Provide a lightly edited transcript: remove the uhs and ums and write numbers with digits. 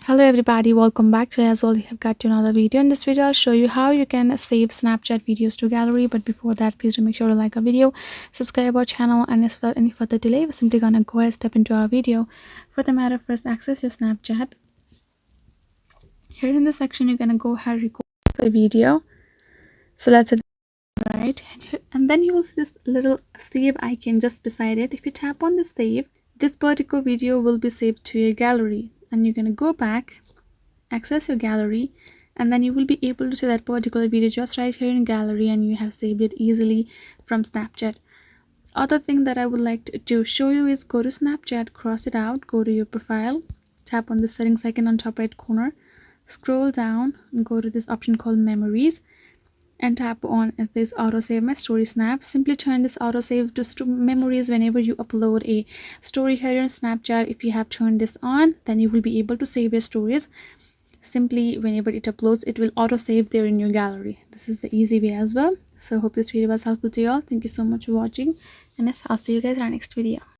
Hello everybody, welcome back. Today as well we have got to another video. In this video I'll show you how you can save Snapchat videos to gallery. But before that, please do make sure to like our video, subscribe our channel, and without any further delay we're simply gonna go ahead and step into our video. For the matter, first access your Snapchat. Here in this section you're gonna go ahead and record a video. So let's hit right, and then you will see this little save icon just beside it. If you tap on the save, this particular video will be saved to your gallery, and you're gonna go back, access your gallery, and then you will be able to see that particular video just right here in gallery, and you have saved it easily from Snapchat. Other thing that I would like to show you is go to Snapchat, cross it out, go to your profile, tap on the settings icon on top right corner, scroll down and go to this option called memories, and tap on this autosave my story snap. Simply turn this autosave to memories whenever you upload a story here in Snapchat. If you have turned this on, then you will be able to save your stories. Simply whenever it uploads, it will autosave there in your gallery. This is the easy way as well. So hope this video was helpful to you all. Thank you so much for watching, and yes, I'll see you guys in our next video.